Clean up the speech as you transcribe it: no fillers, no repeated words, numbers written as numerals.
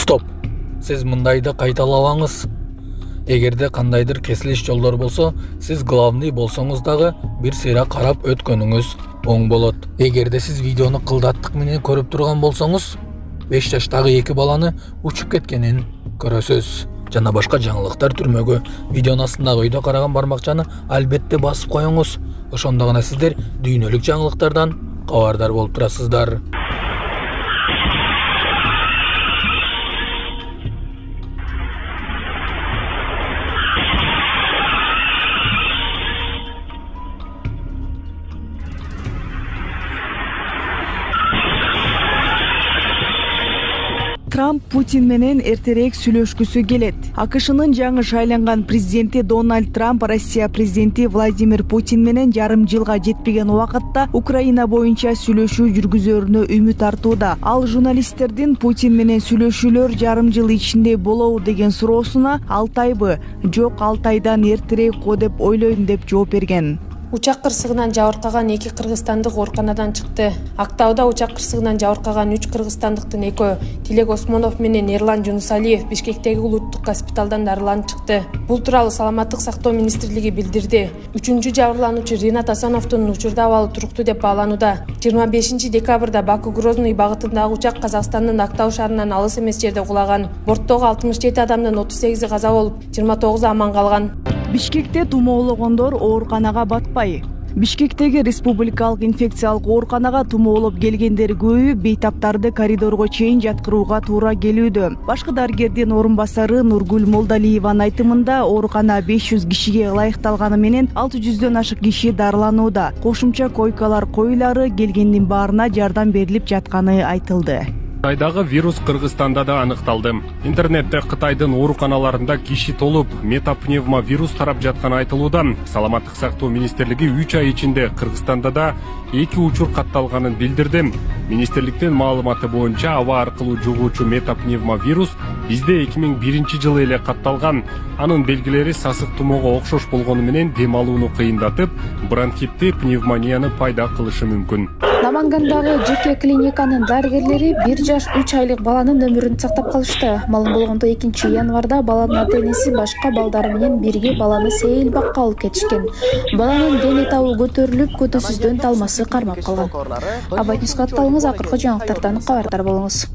Стоп. Сиз мындайды кайталабаңыз. Эгерде кандайдыр кесилиш жолдор болсо, сиз главный болсоңуз дагы бир сыйра карап өткөнүңүз оң болот. Эгерде сиз видеону кылдаттык менен көрүп турган болсоңуз, 5 жаштагы 2 баланы учуп кеткенин көрөсүз. Жана башка жаңылыктар түрмөгө видеонун астындагы өйдө караган бармакчаны албетте басып коюңуз. Ошондо гана сиздер дүйнөлүк жаңылыктардан кабардар болуп турасыздар. Трамп Путин менен эртерээк сүйлөшкүсү келет. АКШнын жаңы шайланган президенти Дональд Трамп Россия президенти Владимир Путин менен жарым жылга жетпеген убакытта Украина боюнча сүйлөшүү жүргүзөрүнө үмүт артууда. Ал журналисттердин Путин менен сүйлөшүүлөр жарым жыл ичинде болобу деген суроосуна 6 айбы, жок 6 айдан эртерээк го деп ойлойм деп жооп берген. Учак кырсыгынан жабыркаган 2 кыргызстандык ооруканадан чыкты. Актауда учак кырсыгынан жабыркаган 3 кыргызстандыктын экөө Тилек Осмонов менен Эрлан Жунусалиев Бишкектеги улуттук госпиталдан дарыланып чыкты. Бул тууралуу Саламаттык сактоо министрлиги билдирди. 3-чү жабырлануучу Ринат Асановдун учурда абалы туруктуу деп бааланууда. 25 декабрда Баку-Грозный багытындагы учак Казакстандын Актау шаарынан алыс эмес жерде кулаган. Борттогу 67 адамдын 38и каза болуп, 29 аман калган. Бишкекте тумоологондор ооруканага батпай. Бишкектеги республикалык инфекциялык ооруканага тумоолоп келгендер көбү бейтаптарды коридорго чейин жаткырууга туура келүүдө. Башкы дарыгердин орун басары Нургүл Молдалиеванын айтымында оорукана 500 кишиге ылайыкталганы менен 600дөн ашык киши дарыланууда. Кошумча койкалар коюлары келгендин баарына жардам берилип жатканы айтылды. Кытайдагы вирус Кыргызстанда да аныкталды. Интернетте Кытайдын ооруканаларында киши толуп, метапневмовирус тарап жатканы айтылууда. Саламаттык сактоо министрлиги 3 ай ичинде Кыргызстанда да 2 учур катталганын билдирди. Министрликтин маалыматы боюнча аба аркылуу жугуучу метапневмовирус бизде 2001-жылы эле катталган. Анын белгилери сасык тумоого окшош болгону менен дем алууну кыйындатып, бронхитти пневмонияны пайда кылышы мүмкүн. Намангандагы жеке клиниканын дарыгерлери 1 жаш 3 айлык баланын өмүрүн сактап калышты. Малым болгондо 2 январда баланын ата-энеси башка балдары менен бирге баланы сейил бакка алып кетишкен. Баланын дене табы көтөрүлүп, көтөсүздөн талмасы кармап калган. Абайтыңыз катталыңыз, акыркы жаңылыктардан кабардар болуңуз.